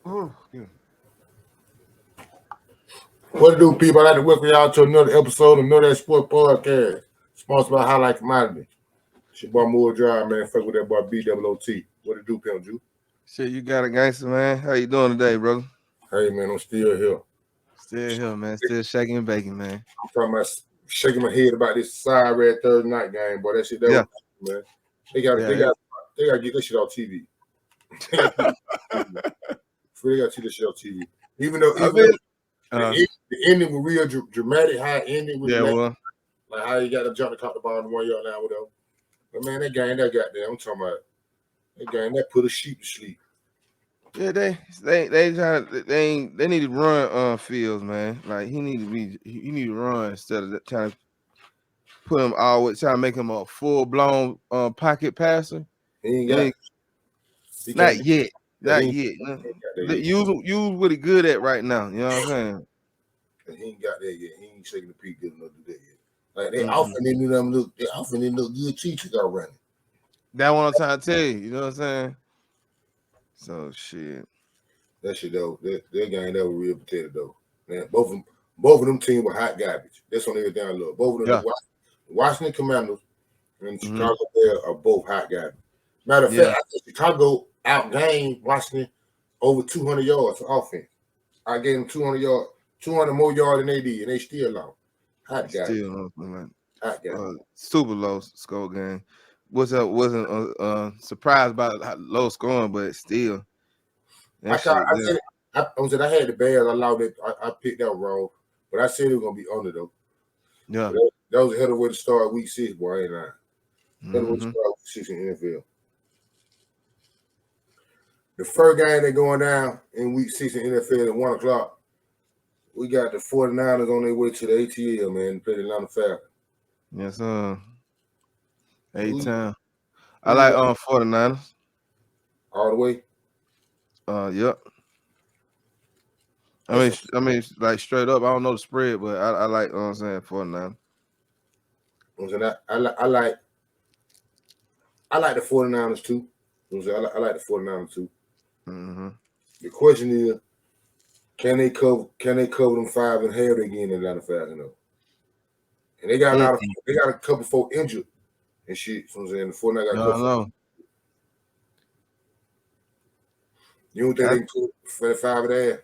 Oh, yeah. What to do, people? I'd like to welcome y'all to another episode of Know That Sport Podcast, sponsored by Highlight Commodity. It's your boy Moore Drive, man. Fuck with that boy BWOT. What to do, Pimp Ju? Shit, you got a gangster, man. How you doing today, brother? Hey, man, I'm still here. Still here, man. Still shaking and baking, man. I'm talking about shaking my head about this side red Thursday night game, boy. That shit, that Yeah, was, man. They got yeah. to get that shit on TV. They got to see this shit on TV. Even though, I mean, the ending was real dramatic, how it ended was yeah, dramatic. well, Like how you got to jump to caught the ball in 1 yard line, whatever. But man, that game, that goddamn, I'm talking about that game that put a sheep to sleep. yeah. They need to run Fields, man. Like he need to run instead of trying to put him all trying to make him a full blown pocket passer. He ain't It got. ain't, He not can't. yet, He not ain't, yet. he ain't got that yet. Use what he good at right now. You know what I'm saying? He ain't got that yet. He ain't shaking the peak good enough to do that yet. Like they often didn't them look. They often didn't look good. Teachers got running. That one I'm trying to tell you. You know what I'm saying? So shit. That shit though. That game that was real potato though. Man, both of them teams were hot garbage. That's on everything I love. Both of them, Yeah. the Washington Commanders and Mhm. Chicago Bears are both hot garbage. Matter of fact, I think Chicago outgained Washington over 200 yards for offense. I gave them 200 more yards than they did, and they still lost. Hot garbage. Still, man. Hot garbage. Super low score game. Wasn't surprised by how low scoring, but still, that shit. I had the Bears. I allowed it. I picked out wrong, but I said it was gonna be under though. Yeah. That was a hell of a way to start week 6, boy. I ain't lying. Hell of a way to Mhm. start week 6 in the NFL. The first game they going down in week 6 in NFL at 1 o'clock. We got the 49ers on their way to the ATL, man, to play the Atlanta Falcons. Yes, sir. Who 8-10. I you like got 49ers. all the way? Yep. I mean, like straight up. I don't know the spread, but I like. You know what I'm saying 49. I like the 49ers too. I like the 49ers too. Mm-hmm. The question is, can they cover them 5 and have again in Atlanta Falcons though? And they got a couple folk injured and shit. So I'm saying the 49ers got a couple. No. You don't think they can put 5 and a half?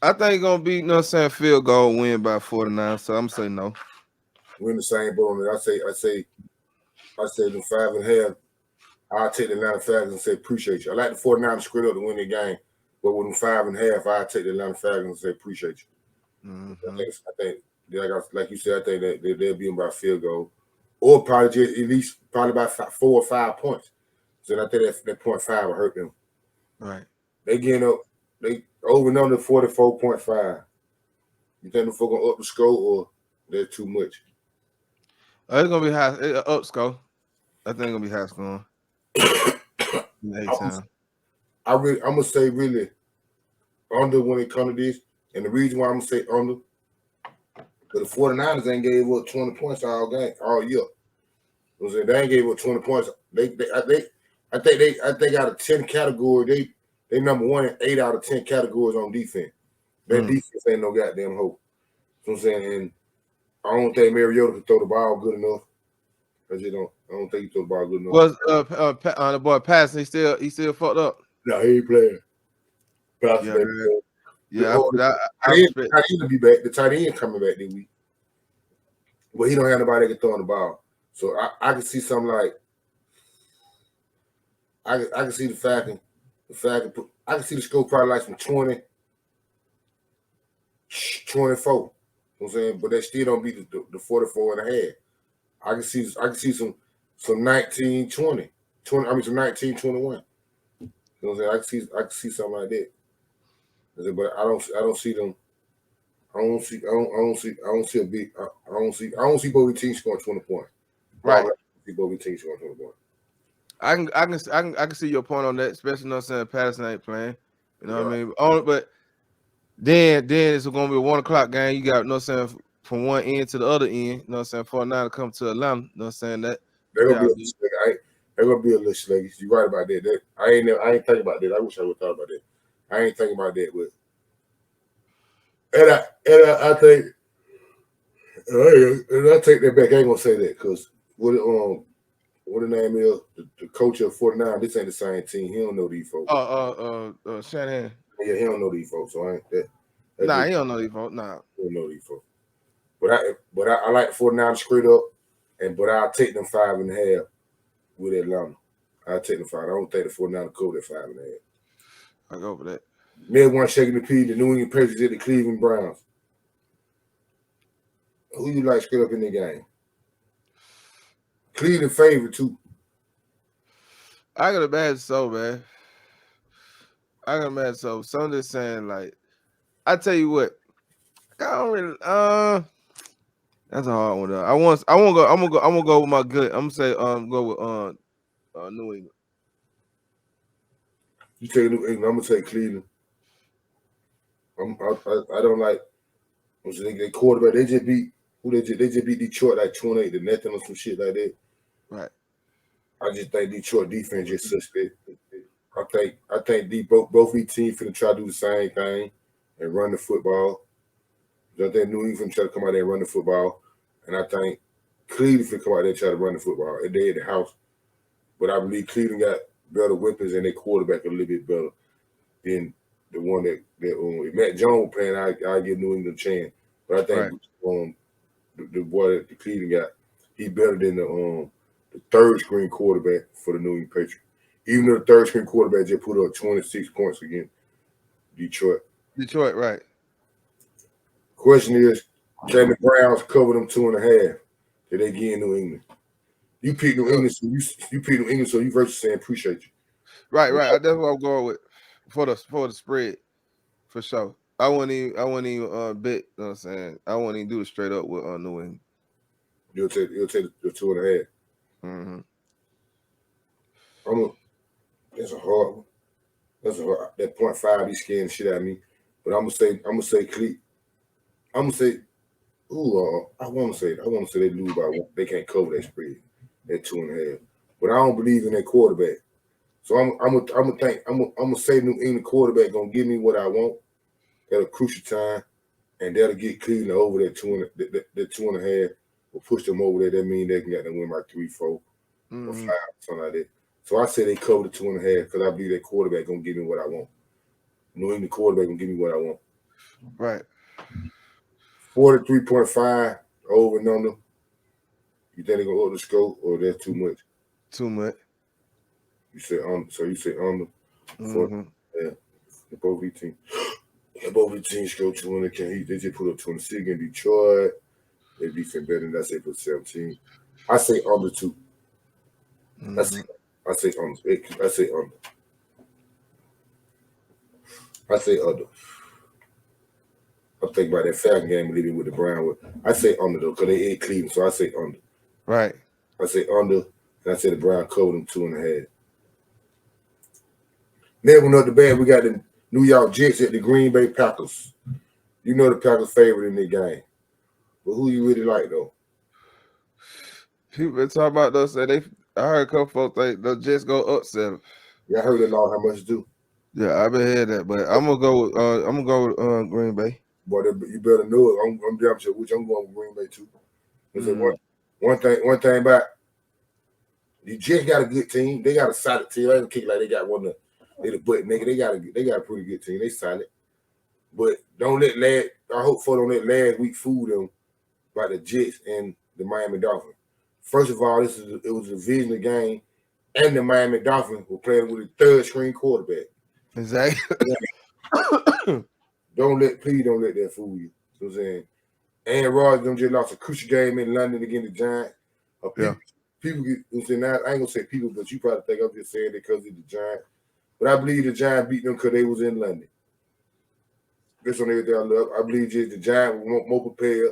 I think it's gonna be, you know what I'm saying, field goal win by 49. So I'm gonna say no. We're in the same boat on it. I say the 5 and a half. I'll take the Atlanta Falcons and say appreciate you. I like the 49ers straight up to win the game, but with them 5 and a half, I'll take the Atlanta Falcons and say appreciate you. Mm-hmm. I think like you said, I think that they'll be in by field goal, or probably just at least probably about 4 or 5 points. So I think that 0.5 will hurt them. Right. They getting up, they over and under 44.5. You think the folk gonna up the score or they're too much? It's gonna be high up score. I think it's gonna be high scoring. I'm gonna say really under when it comes to this, and the reason why I'm gonna say under, because the 49ers ain't gave up 20 points all year. They ain't gave up 20 points. I think out of 10 categories, they number 1 in 8 out of 10 categories on defense. That defense ain't no goddamn hope. You know what I'm saying? And I don't think Mariota can throw the ball good enough. I don't think he throw the ball good enough. Was the boy passing? He still fucked up. No, he ain't playing. I need to be back. The tight end coming back this week, but he don't have nobody that can throw the ball. So I can see something like I can see the Falcon. I can see the score probably like from 20, 24. You know what I'm saying? But that still don't beat the 44 and a half. I can see some 19, 20. Some 19, 21. You know what I'm saying? I can see something like that. But I don't see them. I don't see a big. I don't see both teams scoring 20 points. Right. I don't see both teams scoring 20 points. I can see your point on that, especially, you know what I'm saying, Patterson ain't playing. You know what I mean? But then it's gonna be a 1 o'clock game. You got, you know what I'm saying, from one end to the other end, you know what I'm saying, 49 to come to Atlanta. You know what I'm saying? They're gonna be a little sluggish. You're right about that. I ain't think about that. I wish I would have thought about that. I ain't thinking about that, but I think and I take that back. I ain't gonna say that because what the name is the coach of 49. This ain't the same team. He don't know these folks. Shanahan. Yeah, he don't know these folks. So I ain't that. Nah, he don't know these folks. Nah, he don't know these folks. But I like the 49 straight up, but I'll take them 5.5 with Atlanta. I'll take them 5. I don't think the 49 cover that 5.5. I go for that. Mid one shaking the P, the New England Patriots at the Cleveland Browns. Who you like straight up in the game? Cleveland favorite too. I got a bad soul, man. So I'm just saying, like, I tell you what, I don't really that's a hard one though. I'm gonna go with my good. I'm gonna say go with New England. You take New England, I'm gonna take Cleveland. I don't like they quarterback. They just beat Detroit like 28-0 or some shit like that. Right. I just think Detroit defense just suspect. I think both these teams finna try to do the same thing and run the football. I think New England finna try to come out there and run the football, and I think Cleveland finna come out there and try to run the football. And they at the house, but I believe Cleveland got better weapons and their quarterback a little bit better than the one that if Matt Jones playing, I give New England a chance. But I think the boy that the Cleveland got, he better than the third string quarterback for the New England Patriots. Even though the third string quarterback just put up 26 points against Detroit. Detroit, right. Question is, can the Browns cover them 2.5 that they get in New England? You pick New England, so you pick New England, so you versus saying appreciate you. Right. That's what I'm going with for the spread, for sure. I wouldn't even bet. You know what I'm saying? I wouldn't even do it straight up with New England. You'll take the 2.5. Mm-hmm. That's a hard one. That 0.5 be scaring the shit out of me. But I'm gonna say Cleveland. I'm gonna say, I want to say they lose by 1. They can't cover that spread at 2.5. But I don't believe in that quarterback. So I'm gonna say New England quarterback gonna give me what I want at a crucial time, and that'll get Cleveland over that 2.5. Will push them over there. That means they can get them win by 3, 4, or 5, something like that. So I say they cover the 2.5 because I believe that quarterback gonna give me what I want. New England quarterback gonna give me what I want. Right. 43.5 over and under. You think they're gonna over the scope or that's too much? Too much. You say under. So you say under. Mm-hmm. Yeah. Both these teams go 200. They just put up 26 in Detroit. They defense better than that. They put 17. I say under 2. Mm-hmm. I say under. I say under. I'm thinking about that Falcon game leading with the Brown. I say under though, because they ate Cleveland, so I say under. Right. I say under, and I say the Brown covered them 2.5. Then we know the bad. We got the New York Jets at the Green Bay Packers. You know the Packers favorite in the game, but who you really like though? People been talking about those. I heard a couple folks think the Jets go up 7. Yeah, I heard it all. How much do? Yeah, I've been hearing that, but I'm gonna go with Green Bay. Boy, you better know it. I'm damn sure which I'm going with Green Bay too. One thing about the Jets got a good team. They got a solid team. I don't kick like they got one. They the butt nigga. They got a pretty good team. They solid, but don't let I hope for don't let last week fool them by the Jets and the Miami Dolphins. First of all, it was a divisional game, and the Miami Dolphins were playing with a third string quarterback. Exactly. Don't let that fool you. So I'm saying, Aaron Rodgers just lost a crucial game in London against the Giants. People get, I'm saying, I ain't gonna say people, but you probably think I'm just saying it because of the Giants. But I believe the Giants beat them because they was in London. That's on everything I love. I believe just the Giants were more prepared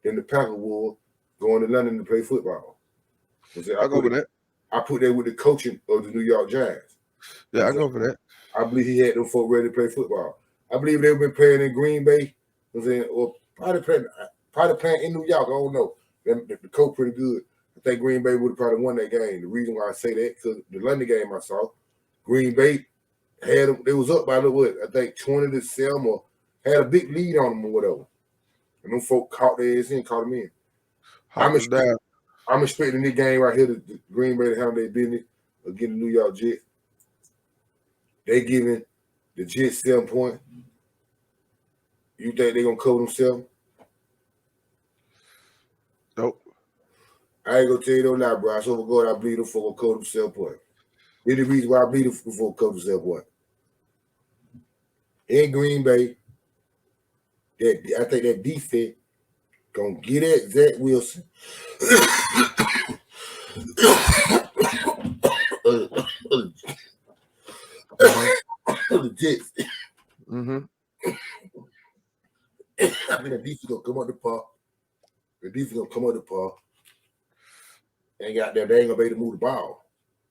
than the Packers were going to London to play football. I go with that. I put that with the coaching of the New York Giants. Yeah, I go for that. I believe he had them folk ready to play football. I believe they've been playing in Green Bay, or probably playing in New York. I don't know. The coach pretty good. I think Green Bay would have probably won that game. The reason why I say that, because the London game I saw, Green Bay had them, they was up by what I think 20-7 or had a big lead on them or whatever. And them folk caught their ass in, caught them in. I'm expecting this game right here, the Green Bay to handle their business against the New York Jets. They giving the Jets 7 points. You think they gonna cover themselves? Nope. I ain't gonna tell you no lie, bro. I swear to God, I believe them folk gonna cover themselves point. This is the reason why I believe them folk cover themselves point. In Green Bay, I think that defense gonna get at Zach Wilson. The Jets. Mm-hmm. I think the defense gonna come up the park. The defense gonna come up the park. And got there, they ain't gonna be able to move the ball.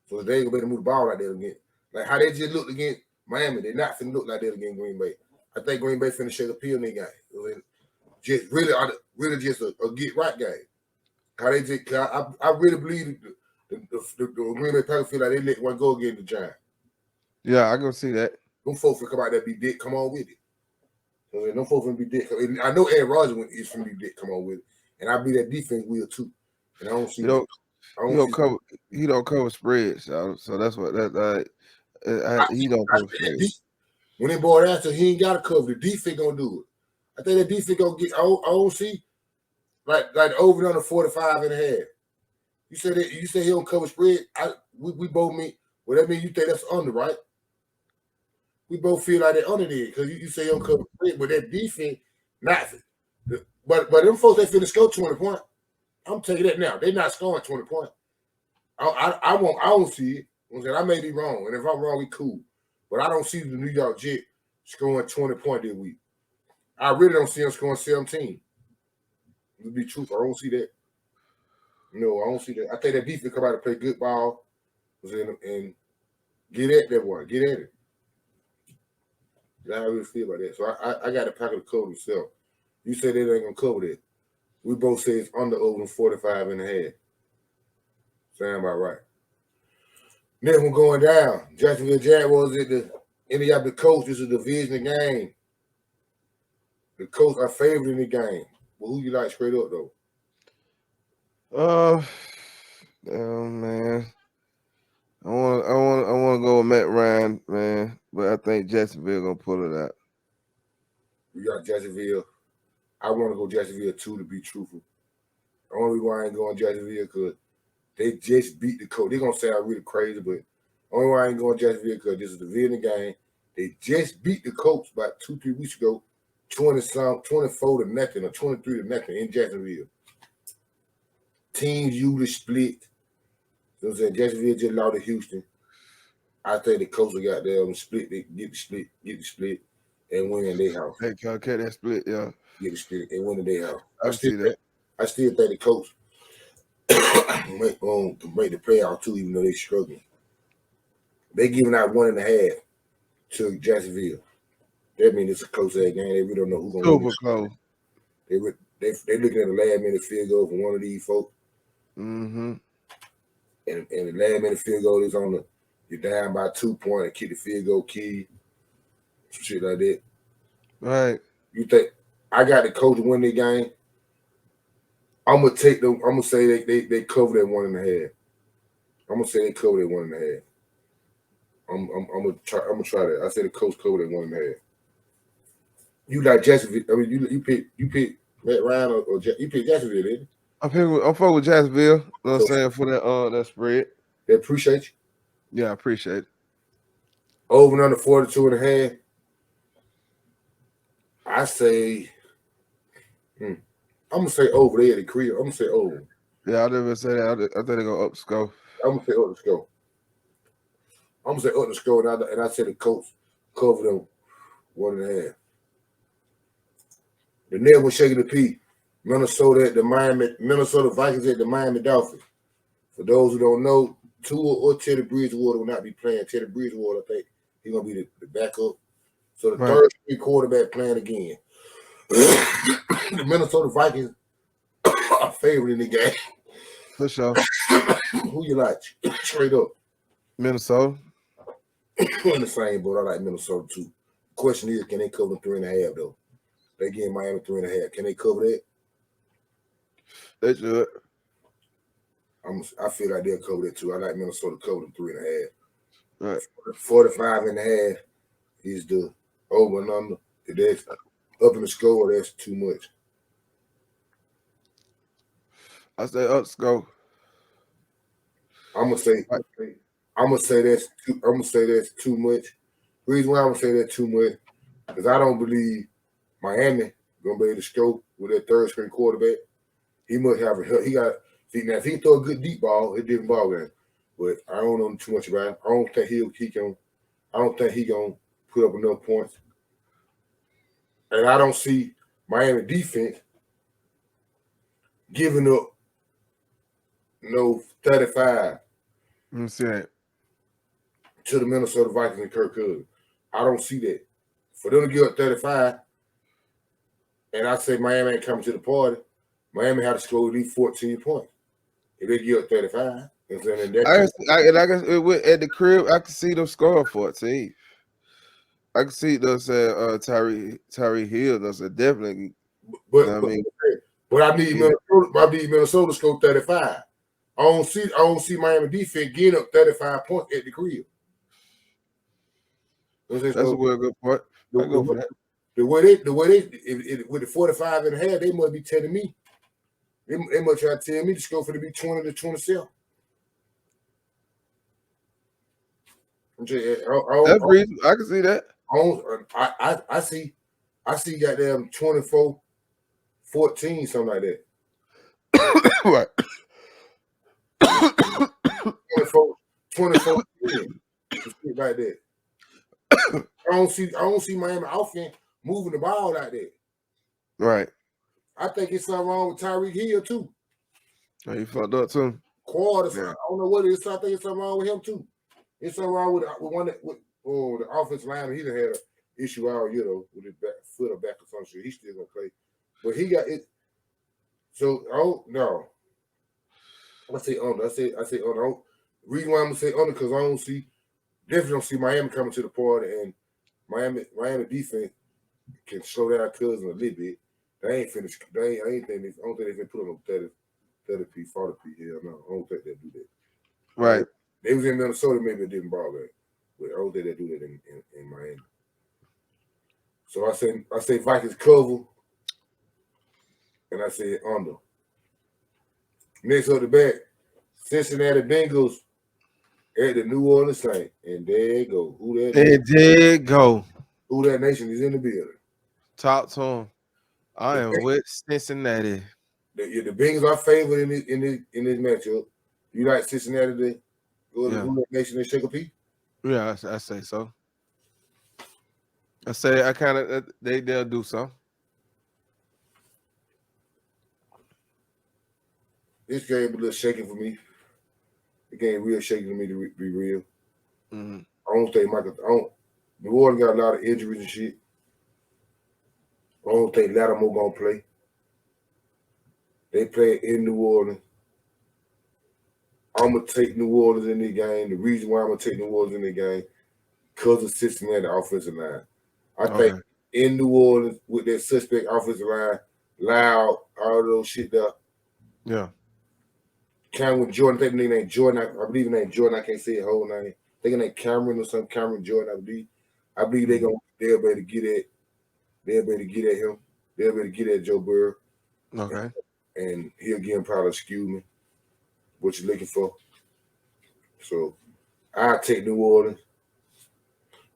So if they ain't gonna be able to move the ball like that again. Like how they just looked against Miami, they're not finna look like that against Green Bay. I think Green Bay finna shake a pill in that game. Just really just a get right game. How they just, I really believe the Green Bay Packers feel like they let one go against the Giants. Yeah, I can see that. Them folks will come out there be dick, come on with it. So them folks gonna be dick. I know Aaron Rodgers is finna be dick, come on with it. And I believe that defense will too. And I don't see he don't cover spreads, so that's what he don't cover spreads. When they board after, he ain't got to cover. The defense gonna do it. I think the defense gonna get. I don't see like over under 45 and a half. You say he don't cover spread. We both mean. Well, that means you think that's under, right? We both feel like they're under there because you say you don't cover spread, but that defense nothing. But them folks they finna score 20 points. I'm telling you that now. They're not scoring 20 points. I don't see it. I may be wrong, and if I'm wrong, we cool. But I don't see the New York Jets scoring 20 points this week. I really don't see them scoring 17. To be truthful, I don't see that. No, I don't see that. I think that defense come out and play good ball and get at that one. Get at it. That's how I really feel about that. So I got the Packers to cover themselves. You said they ain't going to cover that. We both say it's under over 45 and a half. Sound about right. Then we're going down. Jacksonville Jaguars at the Indianapolis Colts. This is a division game. The Colts are favored in the game. Well, who you like straight up though? Oh man. I want to go with Matt Ryan, man, but I think Jacksonville gonna pull it out. We got Jacksonville. I want to go Jacksonville too, to be truthful. The only reason why I ain't going Jacksonville because they just beat the Colts. They're gonna say I'm really crazy, but the only why I ain't going Jacksonville because this is a division game. They just beat the Colts about 2-3 weeks ago, 24 to nothing or 23 to nothing in Jacksonville. Teams usually split. You know what I'm saying? Jacksonville just lost to Houston. I think the Colts will got there and split. They get the split, and win in their house. Hey, okay, that split, yeah. Get the split and win in their house. I see that. I still think the Colts can make the playoff too, even though they're struggling. They giving out 1.5 to Jacksonville. That means it's a close ass game. They really don't know who's gonna win. Super close. They looking at the last minute field goal from one of these folks. Mm-hmm. And the last minute field goal is on you're down by 2 points and kick the field goal key. Some shit like that. Right. You think I got the Colts to win the game? I'm gonna take them. I'm gonna say they cover that 1.5. I'm gonna say they cover that 1.5. I'm gonna try that. I say the Colts cover that 1.5. You like Jacksonville? I mean, you pick Matt Ryan or you pick Jacksonville, didn't you? I'm fucking with Jacksonville. You know what I'm saying, for that spread. They appreciate you. Yeah, I appreciate it. Over and under 42.5. I say, I'm gonna say over there at the crib. I'm gonna say over. Yeah, I never say that. I think they're gonna up the score. I'm gonna say up the score. I'm gonna say up the score, and I say the Colts cover them 1.5. The next one shaking the P. Minnesota Vikings at the Miami Dolphins. For those who don't know, Tua or Teddy Bridgewater will not be playing. Teddy Bridgewater, I think he's gonna be the backup. So the third string quarterback playing again. The Minnesota Vikings are favored in the game. For sure. Who you like? Straight up. Minnesota. in the same boat. I like Minnesota too. Question is, can they cover 3.5 though? They getting Miami 3.5. Can they cover that? They should. I feel like they'll cover that too. I like Minnesota covering 3.5. Right. 45.5 is the over and under. If that's up in the score, that's too much. I say let's go. I'm gonna say that's too much. The reason why I'm gonna say that's too much because I don't believe Miami gonna be able to score with that third string quarterback. He must have now if he throw a good deep ball, it's a different ball game. But I don't know too much about him. I don't think he gonna put up enough points. And I don't see Miami defense giving up no 35 Let me see that. to the Minnesota Vikings and Kirk Cousins. I don't see that. For them to give up 35, and I say Miami ain't coming to the party, Miami had to score at least 14 points. If they give up 35, and I guess at the crib, I can see them scoring 14. I can see those Tyree Hill. Those definitely. But I need Yeah. Minnesota to score 35. I don't see Miami defense getting up 35 points at the crib. That's a real good point. I go for that. The way they with the 45.5, they must be telling me. They must try to tell me to score for to be 20 to 27. That's reason. I can see that. I see goddamn 24-14, something like that. Right. 24 shit like that. I don't see Miami offense moving the ball like that. Right. I think it's something wrong with Tyreek Hill too. Oh, you fucked up too. Quarters. Yeah. I don't know what it is. I think it's something wrong with him too. It's something wrong with the offensive line. He done had an issue all year though with his foot or back or some shit. He's still gonna play, but he got it. So no, I say under. I say under. Reason why I'm gonna say under because I definitely don't see Miami coming to the party, and Miami defense can slow down Cousins a little bit. They ain't finished. I don't think they can put on 30p, 40p here. No, I don't think they do that. Right. They was in Minnesota, maybe a different ball game, but I don't think they do that in Miami. So I say Vikings cover, and I say under. Next up the back, Cincinnati Bengals at the New Orleans Saints, and there you go. Who that nation is in the building? Talk to him. I am with Cincinnati. The Bengals are favored in this matchup. You like Cincinnati to go to Who that nation and shake a pee? Yeah, I say so. I say I kind of they'll do so. This game a little shaky for me. The game real shaky to me to be real. Mm-hmm. I don't think New Orleans got a lot of injuries and shit. I don't think Lattimore gonna play. They play in New Orleans. I'm gonna take New Orleans in the game. The reason why I'm gonna take New Orleans in the game because of Cincinnati offensive line. I think in New Orleans with that suspect offensive line, loud, all of those shit there. Yeah. Cameron Jordan, I think the name ain't Jordan. I believe the name Jordan. I can't say his whole name. I think the name Cameron or something. Cameron Jordan. I believe they'll be able to get at. They'll be able to get at him. They'll be able to get at Joe Burrow. Okay. And he'll give him probably excuse me what you're looking for. So I'll take New Orleans.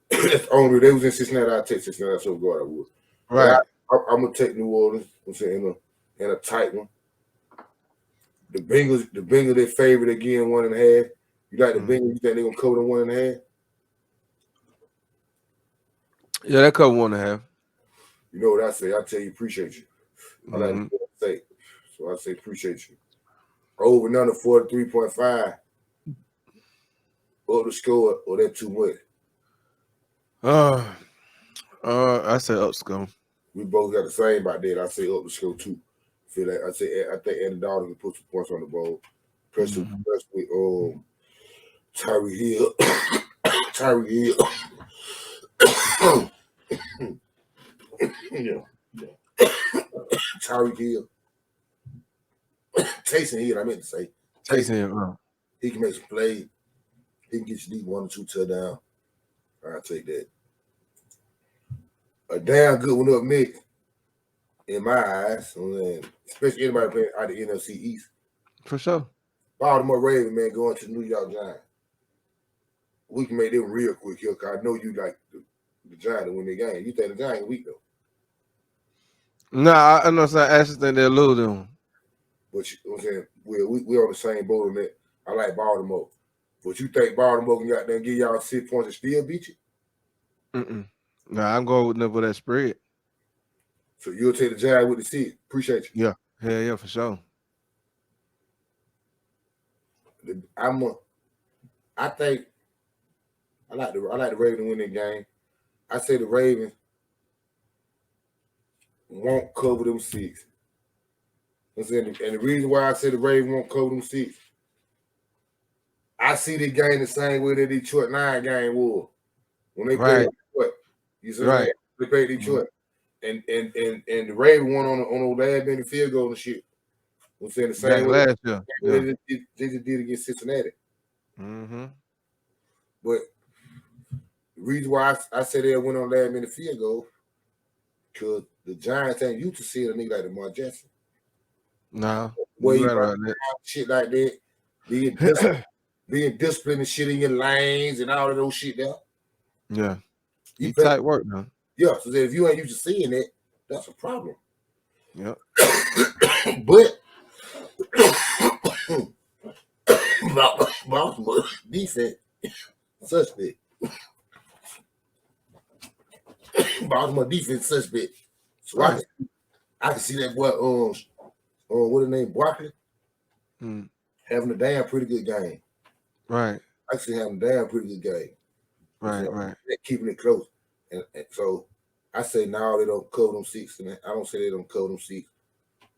That's only they was in Cincinnati. I'll take Cincinnati. So God, I would. Right. I'm gonna take New Orleans. I'm saying in a tight one. The Bengals, they favorite again 1.5. You like the Bengals? You think they're gonna cover the 1.5? Yeah, that cover 1.5. You know what I say? I tell you, appreciate you. I like what I say. So I say appreciate you. Over and under 43.5. Up the score, or that too much? I say up score. We both got the same about that. I say up the score too. Feel like I think Andy Dalton can put some points on the board. Press with Tyree Hill. Tyreek Hill. Yeah. Tyreek Hill. Taysom Hill, I meant to say. Taysom. He can make some plays. He can get you these 1 or 2 touchdowns. I'll take that. A damn good one up next, in my eyes, especially anybody playing out of the NFC East. For sure. Baltimore Ravens, man, going to the New York Giants. We can make them real quick here, because I know you like the Giants to win the game. You think the Giants weak, though? Nah, I know. I actually think they'll lose them. But you know what I'm saying? We're on the same boat on that. I like Baltimore. But you think Baltimore can get there and give y'all 6 points and still beat you? Nah, I'm going with them for that spread. So you'll take the Giants with the 6. Appreciate you. Yeah. Hell yeah, for sure. I think I like the Ravens to win that game. I say the Ravens won't cover them 6. And the reason why I say the Ravens won't cover them 6, I see the game the same way the Detroit 9 game was when they played Detroit. You see what they played Detroit, and the Ravens won on last minute field goal and shit. I'm saying the same way last year. they just did against Cincinnati. Mm-hmm. But the reason why I say they went on last minute field goal, because the Giants ain't used to seeing a nigga like Lamar Jackson. No, Where you right shit like that, being disciplined and shit in your lanes and all of those shit there. Yeah, you tight work, man. Yeah, so if you ain't used to seeing it, that's a problem. Yep. But Baltimore defense suspect. Baltimore defense suspect. So I can see that boy what the name, Barkley, having a damn pretty good game. Right. I see having a damn pretty good game. Right, so, right. They're keeping it close. And so I say now they don't cover them 6. And I don't say they don't cover them 6.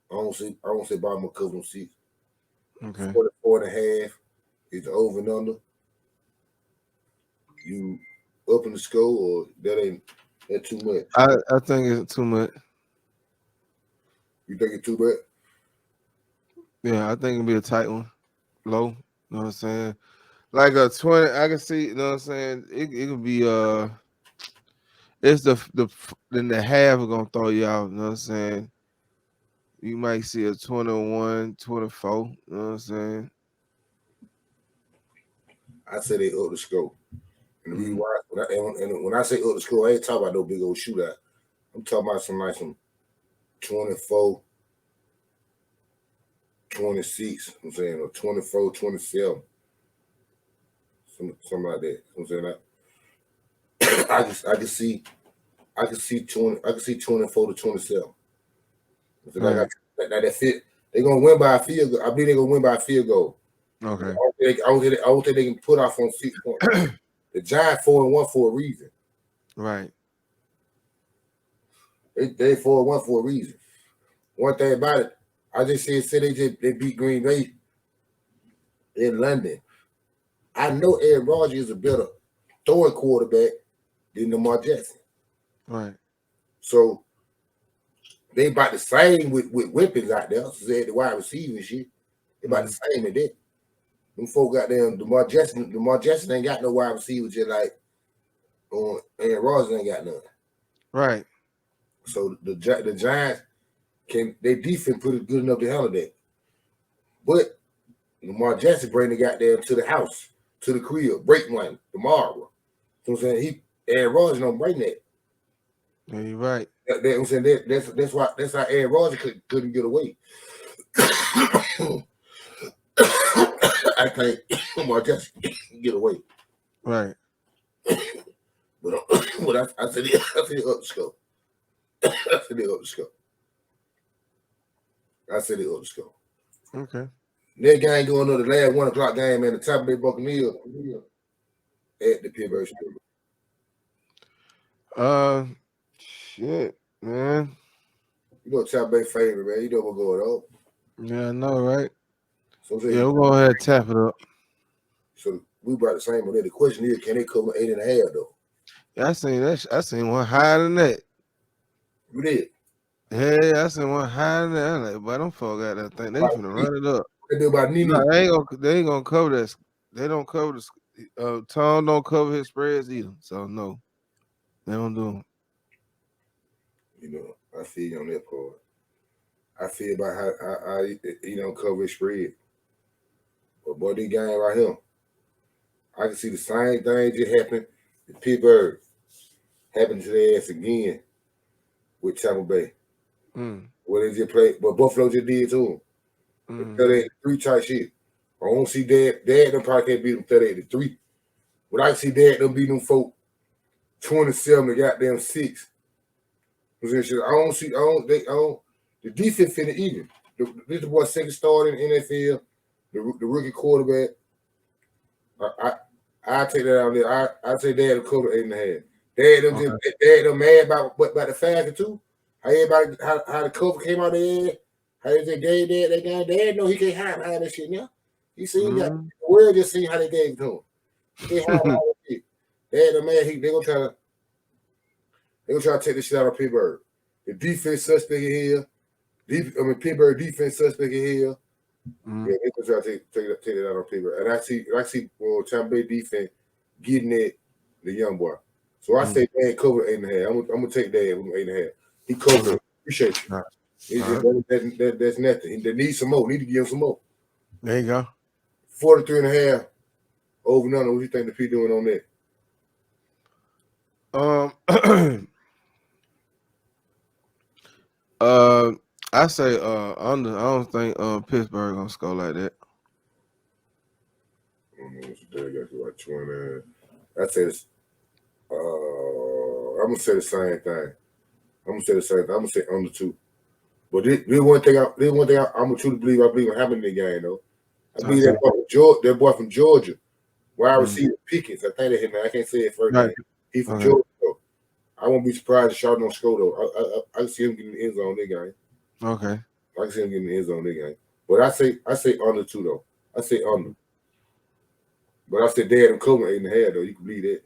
I don't say Baltimore cover them 6. Okay. 44.5 is the over and under. You up in the score, or that too much? I think it's too much. You think it's too much? Yeah, I think it'll be a tight one. Low. You know what I'm saying? Like a 20, I can see, you know what I'm saying? It could be it's then the half are gonna throw you out, you know what I'm saying? You might see a 21, 24, you know what I'm saying? I say they up the score. And the reason why, when I say up the score, I ain't talking about no big old shootout. I'm talking about some 24, 26, I'm saying, or 24, 27. Something like that. I'm saying that. I can see 24 to 27. So like that fit. They're gonna win by a field goal. I believe they're gonna win by a field goal. Okay. I don't think they can put off on 6 points. The Giants 4-1 for a reason. Right. They 4-1 for a reason. One thing about it, I just said they beat Green Bay in London. I know Aaron Rodgers is a better throwing quarterback than Lamar Jackson. Right. So they about the same with weapons out there. So they had the wide receiver and shit. They about the same at that. Them folk got them Lamar Jackson ain't got no wide receiver just like Aaron Rodgers ain't got none. Right. So the Giants their defense put it good enough to handle that. But Lamar Jackson bring the goddamn to the house, to the crib, break one tomorrow. So I'm saying Aaron Rodgers don't bring that. Yeah, you're right. I'm saying that's how Aaron Rodgers couldn't get away. I think Lamar Jackson can get away. Right. But I said it up the scope. I said it up the scope. Okay. That game going on the last 1 o'clock game, man. The Tampa Bay Buccaneers at the Pittsburgh Steelers. Shit, man. You know Tampa Bay favorite, man. You know what's going on. Yeah, I know, right? So we'll go ahead and tap it up. So we about the same on that. The question is, can they cover 8.5 though? Yeah, I seen that. I seen one higher than that. You did. Yeah, I seen one higher than that. I'm like, but them folk got that thing. They finna run it up. They do about Nene. No, they ain't gonna cover that. They don't cover the Tom don't cover his spreads either. So no, they don't do them. You know, I feel you on that part. I feel about how you know cover his spread. But boy, this game right here, I can see the same thing just happen in Pittsburgh. Happened to their ass again with Tampa Bay. Where they just played, but Buffalo just did to them. 38-3 type shit. I don't see Dad them probably can't beat them 38-3. But I can see Dad them beat them folk 27 to goddamn 6. I don't see the defense finna even. This the boy second start in the NFL, the rookie quarterback. I take that out there. I say Dad will cover 8.5. Dad them mad about the Falcons too. How everybody how the cover came out there. How they gave that guy. Dad know he can't hide behind that shit now. He seen that. The world just seen how they gave it to him. He can't hide behind that shit. Dad them mad. They gonna try to take this shit out of Pittsburgh. The defense suspect in here. Pittsburgh defense suspect in here. Yeah, they gonna try to take it out on Pittsburgh. And I see Tampa Bay defense getting at the young boy. So I say Dad cover 8.5. I'm gonna take Dad with 8.5. He covered it. Appreciate you. That's nothing. They need some more. Need to give him some more. There you go. 43.5 over and under. What do you think the P doing on that? I say under. I don't think Pittsburgh gonna score like that. Like 20. I say this. I'm gonna say the same thing. I'm gonna say under 2. But this one thing I'm gonna truly believe. I believe what happened in the game though. I believe that boy from Georgia, wide receiver Pickens. I think that him. I can't say it first name. He from Georgia though. I won't be surprised if Charlotte don't score though. I can see him getting in the end zone this game. Okay. I can see him getting in the end zone this game. But I say under 2 though. I say under. But I said Dad and cover 8.5 though. You can believe that.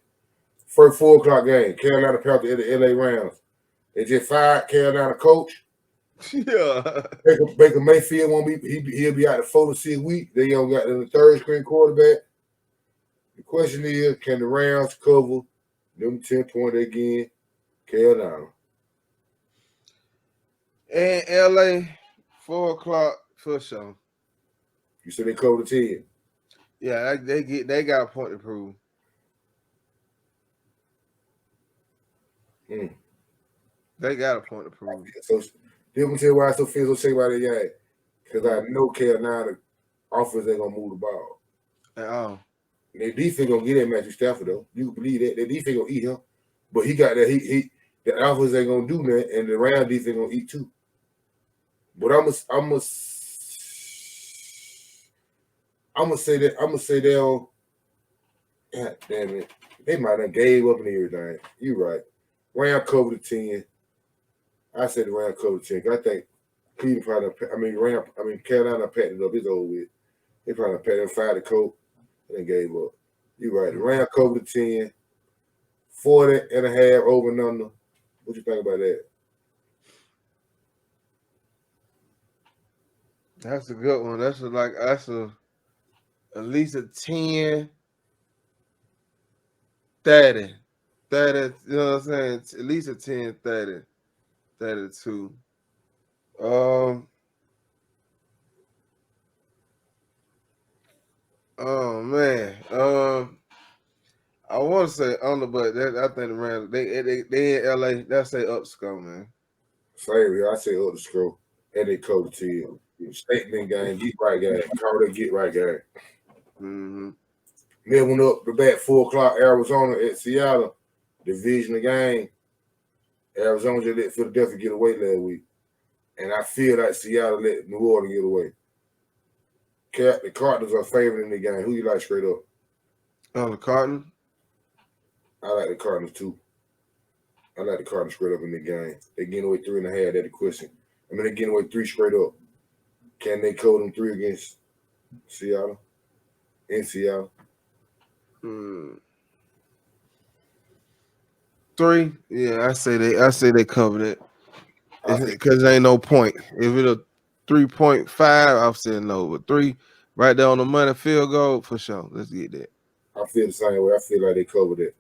First 4 o'clock game, Carolina Panthers at the LA Rams. They just fired Carolina coach. Yeah. Baker Mayfield won't be. He'll be out the 4 to 6 weeks. They don't got the third string quarterback. The question is, can the Rams cover them 10 points again? Carolina. And LA 4 o'clock for sure. You said they cover the 10. Yeah, they got a point to prove. They got a point to prove. So, let me tell you why I so feel so sick about that game. Because I know Carolina offense ain't gonna move the ball. At all. Their defense gonna get that Matthew Stafford though. You can believe that. Their defense gonna eat him. But he got that the offense ain't gonna do that, and the Rams defense gonna eat too. But I'm gonna say they'll. God damn it. They might have gave up and everything. You right. Ram cover the 10. I said the Ram cover the 10. I think Cleveland probably Carolina patted it up. It's over with. They probably patted him, fired the coach, and then gave up. You right. The Ram cover the 10. 40.5 over and under. What you think about that? That's a good one. That's at least a 10, 30. 30, you know what I'm saying? At least a 10, 30, 32. Oh man. I want to say under, but I think the Rams they in LA. That's say up score, man. Same here. I say up the score. And they cover 10. Statement game, get right game. Call that get right game. Then went up the bat 4 o'clock, Arizona at Seattle. Division of game. Arizona just let Philadelphia get away last week. And I feel like Seattle let New Orleans get away. The Cardinals are favored in the game. Who you like straight up? The Cardinals? I like the Cardinals too. I like the Cardinals straight up in the game. They're getting away 3.5. That's the question. They're getting away 3 straight up. Can they cover them 3 against Seattle? In Seattle? 3. Yeah, I say they covered it. Because there ain't no point. If it's a 3.5, I'm saying no. But 3 right there on the money field goal for sure. Let's get that. I feel the same way. I feel like they covered it.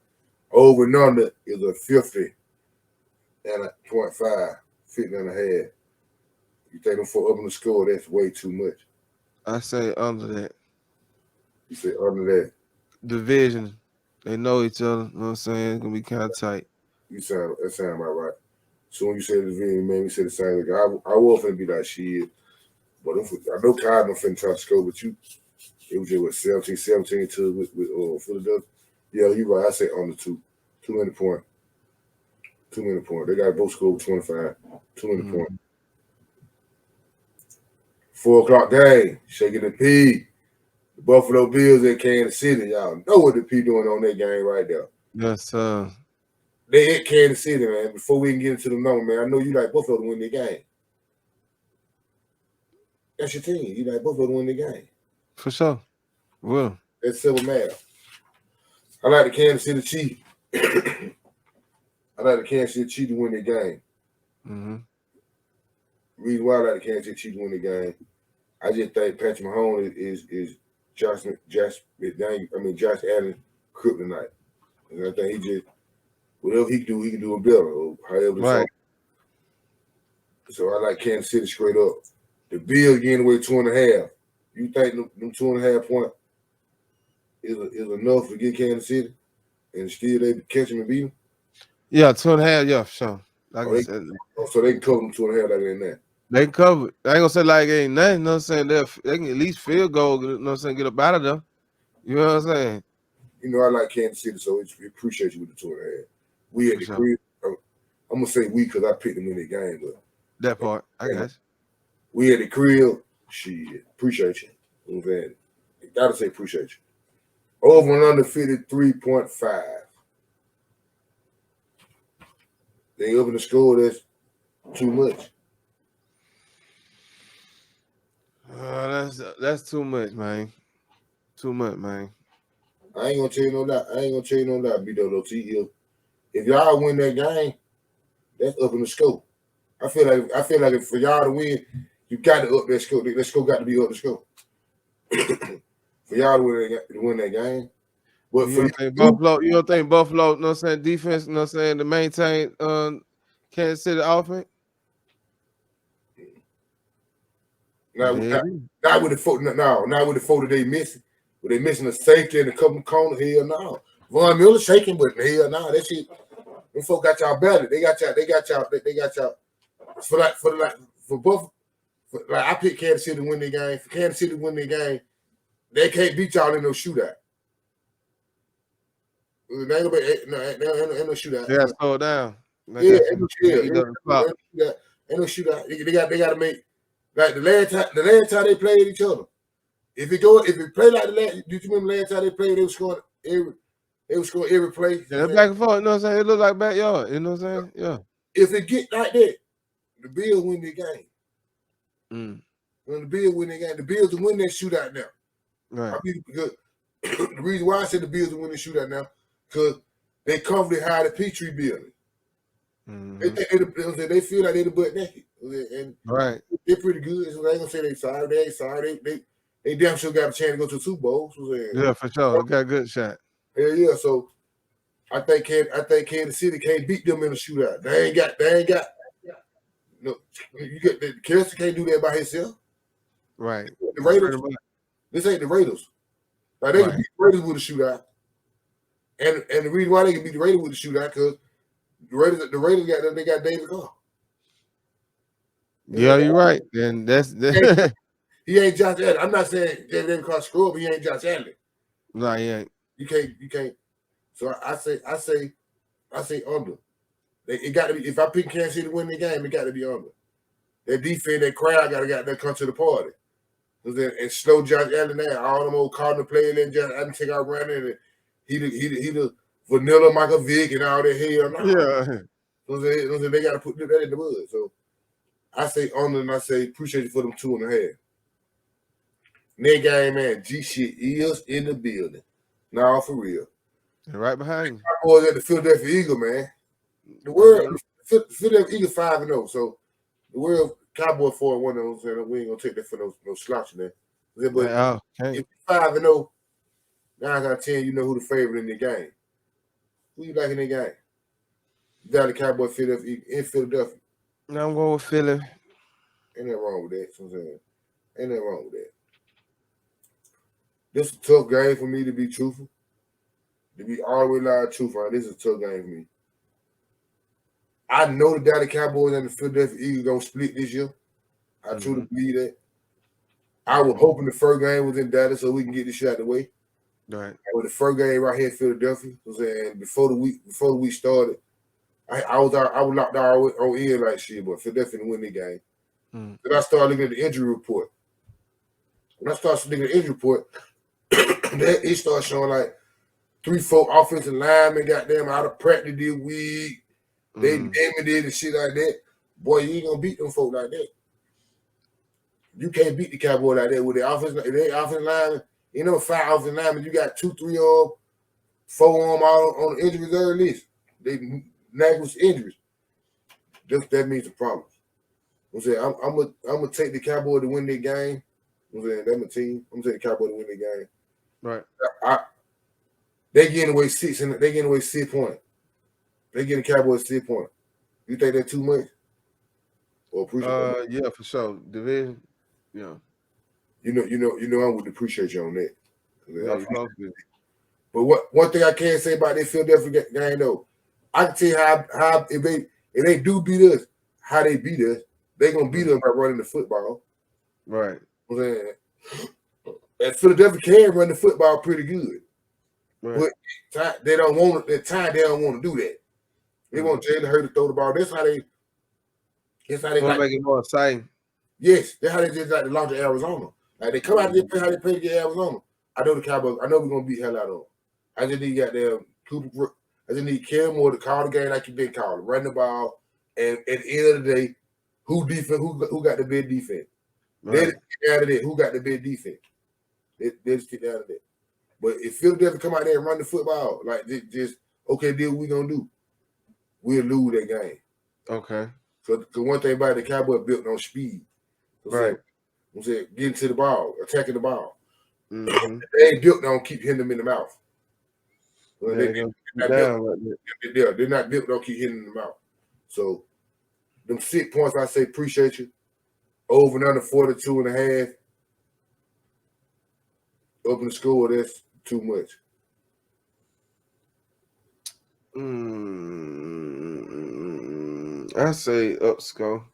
Over and under is a 50 and a 0.5, 50 and a half. You take them for up in the score, that's way too much. I say under that. You say under that. Division. They know each other. You know what I'm saying? It's gonna be kind of tight. That sound about right. So when you say the division, man, we say the same. Like, I was finna be like shit. But I know Kyle don't finna try to score, but it was just what 17 to with Philadelphia. Yeah, you're right. I say under 2. 2 minute point. 2 minute point. They got both scored 25. 2 minute point. 4 o'clock game. Shaking the P. The Buffalo Bills at Kansas City. Y'all know what the P doing on that game right there. Yes, They at Kansas City, man. Before we can get into the number, man, I know you like Buffalo to win the game. That's your team. You like Buffalo to win the game. For sure. Well, that's civil matter. I like the Kansas City Chiefs. I like the Kansas City Chiefs to win the game. Mm-hmm. Reason why I like the Kansas City Chiefs to win the game, I just think Patrick Mahomes is Josh Allen kryptonite. And I think he just whatever he can do it better. Or however, right. So I like Kansas City straight up. The Bills getting away 2.5. You think them 2.5 point is enough to get Kansas City and still they catch them and beat them? Yeah, 2.5. Yeah, for sure. So they can cover them 2.5 like they ain't that. They can cover it. I ain't gonna say like it ain't nothing. You know what I'm saying? They can at least field goal. You know what I'm saying? Get up out of there. You know what I'm saying? You know I like Kansas City, so we appreciate you with the 2.5. We at the crib. I'm gonna say we because I picked them in the game, but that part I guess. We at the crib. Shit, appreciate you. You know what I'm saying? Gotta say appreciate you. Over and under 53.5. They up in the score. That's too much. That's too much, man. Too much, man. I ain't gonna tell you no lie. B-O-T. If y'all win that game, that's up in the scope. I feel like if for y'all to win, you got to up that scope. That scope got to be up the scope. For y'all to win that game. But you don't think Buffalo, you know what I'm saying, defense, you know what I'm saying, to maintain Kansas City offense? Not with the photo they missing. But they missing a safety in a couple corners. Hell no. Von Miller shaking, but hell no. That shit, them folk got y'all better. They got y'all. For Buffalo, like I picked Kansas City to win the game. For Kansas City to win the game, they can't beat y'all in no shootout. Ain't no shootout. They got to slow down. Ain't no shootout. They got to make like the last time they played each other. If it play like the last, do you remember last time they played? They were scoring every play. Yeah, back and forth. You know what I'm saying? It look like backyard. You know what I'm saying? Yeah. If it get like that, the Bills win the game. When the Bills win the game, the Bills will win that shootout now. Right. Because the reason why I said the Bills will win the shootout now, because they comfortably hide the Petrie building. They feel like they're the butt naked. And right. They're pretty good. So they ain't gonna say they sorry. They ain't sorry. They damn sure got a chance to go to the Super Bowl. So yeah, for sure. They got a good shot. Yeah. So I think Kansas City can't beat them in a shootout. They ain't got. No, Kansas can't do that by himself. Right. The Raiders. This ain't the Raiders. Like they can beat the Raiders with a shootout. And the reason why they can beat the Raiders with a shootout because the Raiders got David Carr. Yeah, you're right. And that's he ain't Josh Allen. I'm not saying David Carr screw up, but he ain't Josh Allen. No, he ain't. You can't. So I say under. It got to be. If I pick Kansas City to win the game, it got to be under. That defense, that crowd got to come to the party. And slow Josh Allen down. All them old Cardinal players and Josh Allen take out running. And he the vanilla Michael Vick and all that hell. No. Yeah. They got to put that in the mud. So I say under and I say appreciate you for them 2.5. Next game, man, G shit is in the building. No, for real. And right behind you. Cowboys at the Philadelphia Eagles, man. The Philadelphia Eagles 5-0. So the world Cowboy 4-1, and we ain't gonna take that for no slouching there. But if 5-0, 9 out of 10, you know who the favorite in the game. Who you like in the game? Down the Cowboy Philadelphia in Philadelphia. Now I'm going with Philly. Ain't nothing wrong with that. So I'm saying, ain't nothing wrong with that. This is a tough game for me to be truthful. To be all the way loud truthful, this is a tough game for me. I know the Dallas Cowboys and the Philadelphia Eagles gonna split this year. I truly believe that. I was hoping the first game was in Dallas so we can get this shit out of the way. Right. But the first game right here in Philadelphia, I'm saying before the week started, I was locked out on in like shit, but Philadelphia to win the game. Then I started looking at the injury report. When I started looking at the injury report, it started showing like 3-4 offensive linemen goddamn out of practice this week. They limited and shit like that. Boy, you ain't gonna beat them folk like that. You can't beat the Cowboys like that with their offensive linemen. You know, 5 offensive linemen, you got 2, 3 of them, 4 of them all on the injury reserve list. They nagged injuries. That means a problem. I'm saying I'm gonna take the Cowboys to win their game. I'm saying that's my team. I'm gonna take the Cowboys to win their game. Right. They getting away 6 and they getting away 6 points. They getting the Cowboys 6 points. You think that's too much? Or yeah, for sure. Division. Yeah. You know I would appreciate you on that. Yeah, but one thing I can say about this Philadelphia game though, I can tell you how if they do beat us, how they beat us, they gonna beat us by running the football. Right. I'm saying, and Philadelphia can run the football pretty good. Right. But they don't want it. At time they don't want to do that. They want Jalen Hurts to throw the ball. That's how they like, make it more exciting. Yes, that's how they just like to launch to Arizona. Like they come out there, how they play to get Arizona. I know the Cowboys. I know we're gonna beat hell out of them. I just need goddamn Cooper. I just need Kim Moore to call the game like you've been calling, run the ball, and at the end of the day, who got the best defense? Right. They just get out of that. Who got the best defense? They just get out of that. But if Philadelphia come out there and run the football, like just okay, then we gonna do. We'll lose that game. Okay. So the one thing about the Cowboys built on speed. Right. I'm saying getting to the ball, attacking the ball. Mm-hmm. They ain't built on keep hitting them in the mouth. Well, they're not built on keep hitting in the mouth. So them 6 points, I say appreciate you. Over and under 42.5. Open the score, that's too much. I say up score.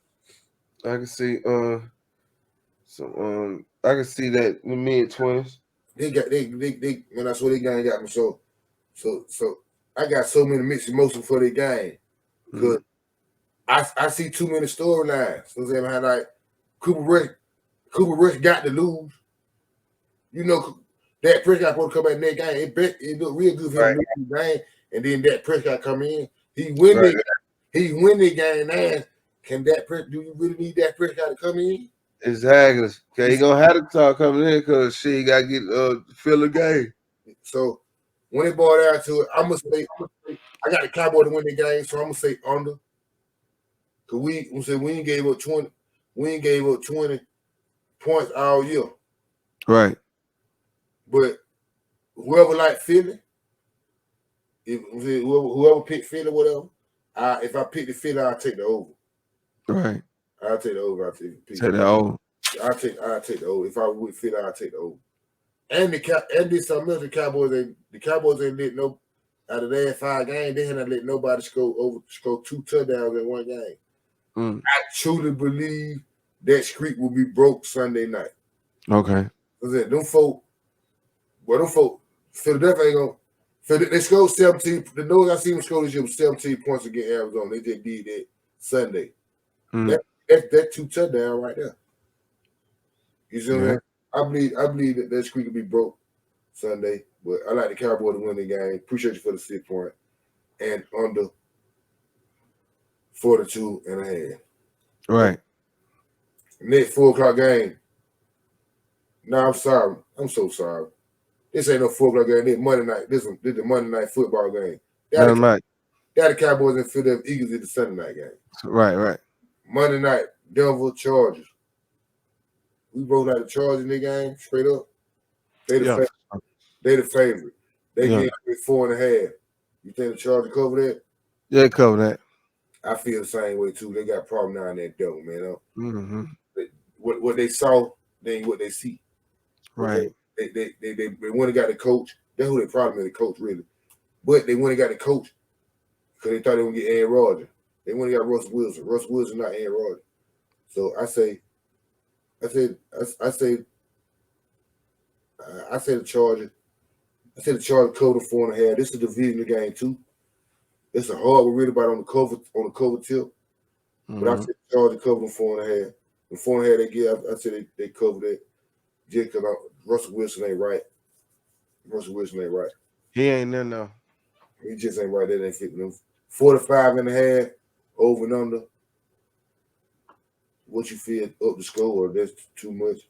I can see I can see that in the mid-20s. They when I saw they game got me so I got so many mixed emotions for the game because I see too many storylines. So I'm saying like Cooper Rush got to lose. You know that Prescott supposed to come back in that game. It looked real good for him to lose the game, and then that Prescott come in. He win the game now. Can do you really need that Prescott to come in? Exactly. Okay, he gonna have to start coming in because she got to get fill the game. So when it boiled down to it, I'm gonna say I got the Cowboys to win the game, so I'm gonna say under. Cause we ain't gave up 20. We ain't gave up 20 points all year. Right. But whoever like Philly, whoever picked Philly, whatever. If I pick the Philly, I'll take the over. Right. I'll take the over. Take the over. I'll take the over. If I would Philly, I'll take the over. And this something else. The Cowboys ain't let no out of their 5 games. They haven't let nobody score 2 touchdowns in one game. I truly believe that streak will be broke Sunday night. Okay. Them folk, Philadelphia ain't gonna. They scored 17. The nose I seen them score this year was 17 points against Arizona. They just did that Sunday. That 2 touchdowns right there. You see what I mean? I believe that streak will be broke Sunday. But I like the Cowboys to win the game. Appreciate you for the 6 point and under 42.5. Right. Next 4 o'clock game. No, I'm sorry. I'm so sorry. This ain't no 4 o'clock game. This Monday night. This the Monday night football game. The Cowboys and Philadelphia Eagles is the Sunday night game. Right. Monday night, Denver Chargers. We rolled out the Chargers in the game straight up. They the favorite. They get 4.5. You think the Chargers cover that? Yeah, cover that. I feel the same way too. They got a problem now in that devil, man. What they saw, they ain't what they see. Right. They went and got the coach. That's who they problem is, the coach really. But they went and got the coach because they thought they were gonna get Aaron Rodgers. They went and got Russell Wilson. Russell Wilson not Aaron Rodgers. So I say the Chargers. I said the Chargers cover 4.5. This is a division game too. It's a hard one really about on the cover tip. But I said the Chargers cover 4.5. The 4.5 they give, I said they cover that. Just because Russell Wilson ain't right. He ain't there now. He just ain't right. That ain't fitting them. 45.5 over and under. What you feel up the score, or that's too much?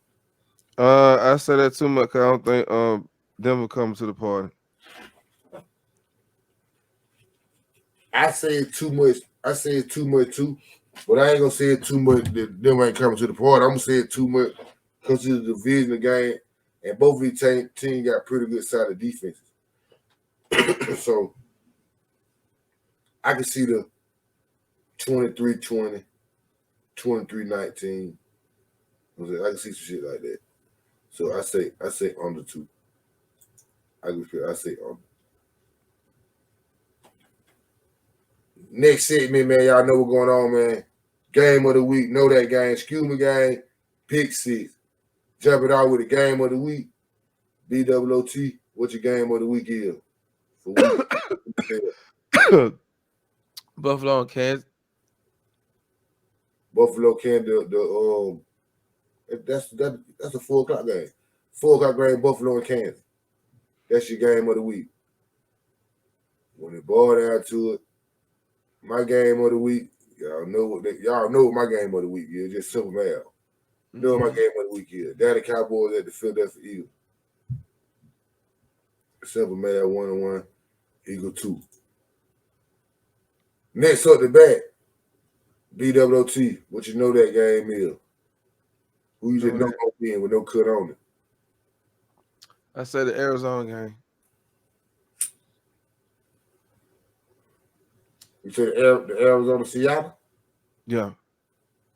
I say that too much because I don't think Denver coming to the party. I say it too much. I say it too much too, but I ain't gonna say it too much that Denver ain't coming to the party. I'm gonna say it too much because it's a division game, and both of these teams got pretty good side of defenses. So I can see the 23-20, 23-19. I can see some shit like that. So I say under 2. I say under. Next segment, man. Y'all know what's going on, man. Game of the week. Know that game. Excuse me, game. Pick 6. Jump it out with the game of the week. BWOT. What your game of the week is? Buffalo and Kansas. Buffalo, Kansas. That's a 4 o'clock game. 4 o'clock game. Buffalo and Kansas. That's your game of the week. When it boiled down to it, my game of the week. Y'all know what my game of the week is. Just simple math. You know what my game of the week is. Daddy Cowboys at the Philadelphia Eagles. Simple math. 1-1. Eagle 2. Next up the bat. BWOT. What you know that game is? Who you just know gonna win with no cut on it? I said the Arizona game. You said the Arizona Seattle? Yeah.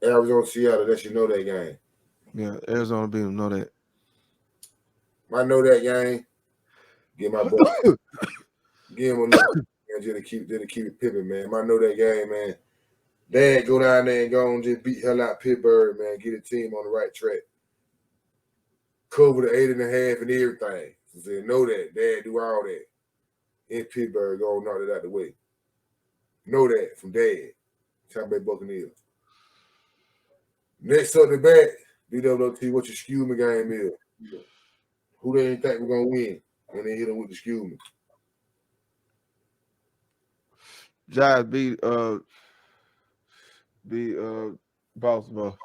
Arizona Seattle, that you know that game. Yeah, Arizona beat them, know that. I know that game. Give my boy. Give him a look. Just to keep it pipping, man. I know that game, man. Dad go down there and go and just beat hell out Pittsburgh, man. Get a team on the right track. Cover the 8.5 and everything. So know that. Dad do all that. In Pittsburgh, go and knock it out the way. Know that from Dad. Tampa Bay Buccaneers. Next up the bat, BWT, what your skewman game is. Who they think we're going to win when they hit them with the skewman? Giants beat Baltimore.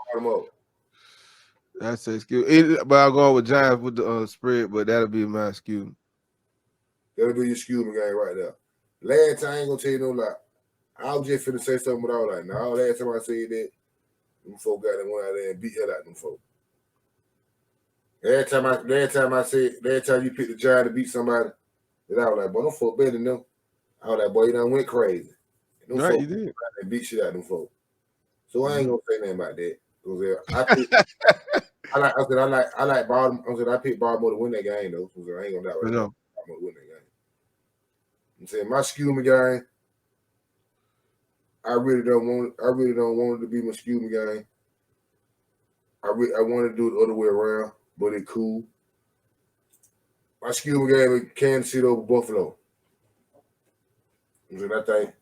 That's a skew. But I'll go with Giants with the spread, but that'll be my skew. That'll be your skewman game right there. Last time, I ain't going to tell you no lie. I was just finna say something, but I was like, no, last time I said that, them folk got them went out there and beat hell out them folk. Last time you picked the Giants to beat somebody, that I was like, boy, them folk better than them. I was like, boy, you done went crazy. And right, you did. And beat shit out them folk. So I ain't gonna say nothing about that. I like Baltimore. I picked Baltimore to win that game though. So I ain't gonna doubt Baltimore to win that game. I'm saying my skewman game. I really don't want it to be my skewman game. I want to do it the other way around, but it's cool. My skewman game is Kansas City over Buffalo. And I think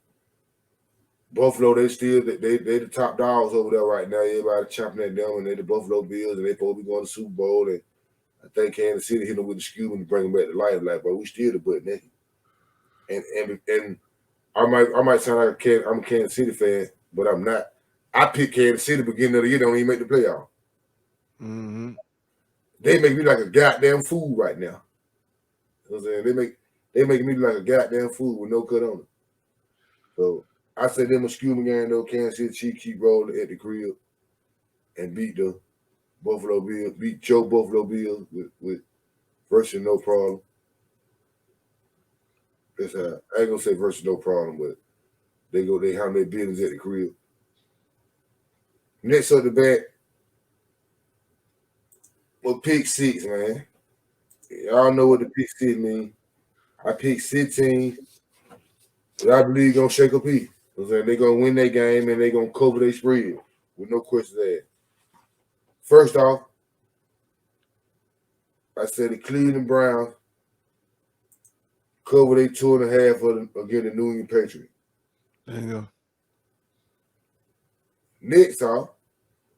Buffalo, they the top dogs over there right now. Everybody chomping at them, and they the Buffalo Bills, and they supposed to be going to the Super Bowl. And I think Kansas City hit them with the skewman to bring them back to life. Like, but we still the butt naked. And I might sound like I'm a Kansas City fan, but I'm not. I picked Kansas City beginning of the year, don't even make the playoff. Mm-hmm. They make me like a goddamn fool right now. You know what I'm saying? They make me look like a goddamn fool with no cut on it. So I said them a Scuba game though, Kansas City Chiefs keep rolling at the crib and beat the Buffalo Bills, beat Joe Buffalo Bills with versus no problem. That's how I ain't gonna say versus no problem, but they handle their business at the crib. Next up the bat, well, pick six, man. Y'all know what the pick six mean. I picked 16, but I believe gonna shake a piece. They're gonna win their game and they're gonna cover their spread with no questions asked. First off, I said the Cleveland Browns cover their 2.5 against the New England Patriots. There you go. Next off,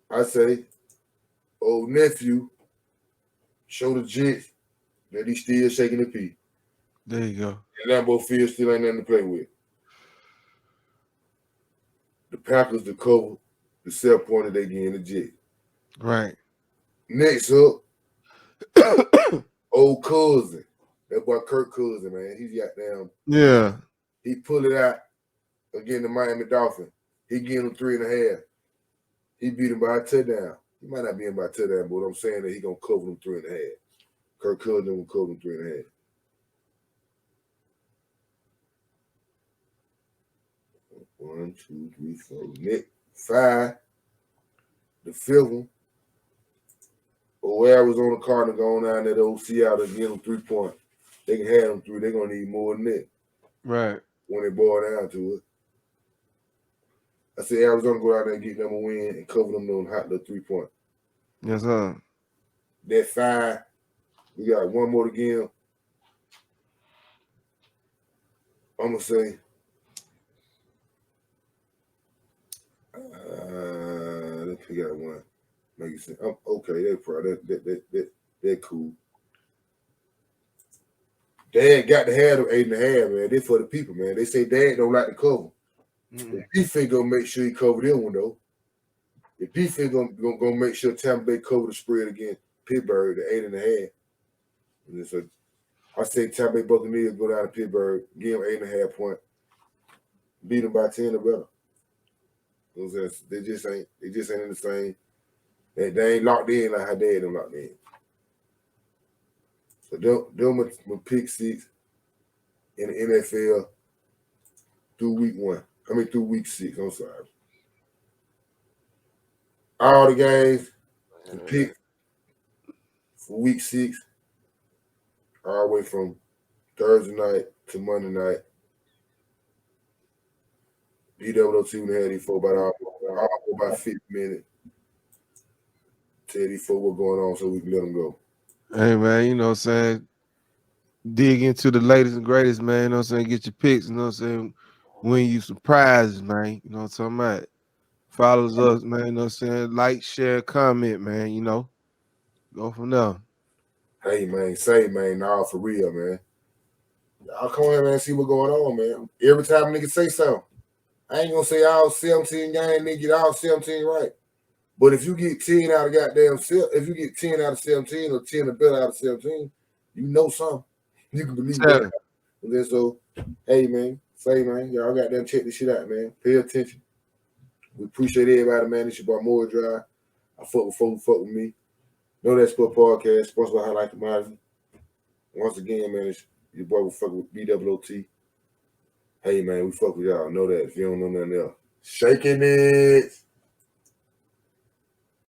I say old nephew show the Jets that he's still shaking the pea. There you go. And Lambeau Field still ain't nothing to play with. The Packers to cover the 7 point that they get in the Jets. Right. Next up, old cousin. That boy Kirk Cousin, man. He's got down. Yeah. He pulled it out against the Miami Dolphins. He gave him 3.5. He beat him by a touchdown. He might not be in by a touchdown, but I'm saying that he gonna cover them 3.5. Kirk Cousin will cover them 3.5. One, two, three, four. Next 5. The 5th one. Arizona Cardinals going down there to old Seattle and get them 3 points. They can have them 3. They're gonna need more than that. Right. When they boil down to it. I said Arizona go out there and get them a win and cover them on hot little 3 point. Yes, sir. That 5. We got one more to give. I'm gonna say let's figure out one. Make it sense. Okay, they're probably they're cool. Dad got to have them 8.5, man. They're for the people, man. They say Dad don't like to cover. The defense gonna make sure he cover them one though. The defense gonna make sure Tampa Bay cover the spread against Pittsburgh, the 8.5. And so I say Tampa Bay Buccaneers go down to Pittsburgh, give them 8.5 points, beat them by 10 or better. They just ain't in the same. They ain't locked in like how Dad them locked in. So them my pick 6 in the NFL through week 1. Through week 6. I'm sorry. All the games, the pick for week 6, all the way from Thursday night to Monday night. BWT had these for about 50 minutes. Tell these folks what's going on so we can let them go. Hey, man, you know what I'm saying? Dig into the latest and greatest, man. You know what I'm saying? Get your picks, you know what I'm saying? Win you some prizes, man. You know what I'm talking about? Follows us, man. You know what I'm saying? Like, share, comment, man. You know? Go from there. Hey, man, nah, for real, man. Y'all come in, man, see what's going on, man. Every time a nigga say something, I ain't gonna say all 17 games, nigga, get all 17 right. But if you get 10 out of if you get 10 out of 17 or 10 or better out of 17, you know something. You can believe that. And then so, hey, man, y'all goddamn check this shit out, man. Pay attention. We appreciate everybody, man. This your boy More Drive. I fuck with folks who fuck with me. Knowdatsportspodcast, sponsored by Highlight Commodity. Once again, man, it's your boy will fuck with BWOT. Hey, man, we fuck with y'all. Know that if you don't know nothing else. Shaking it.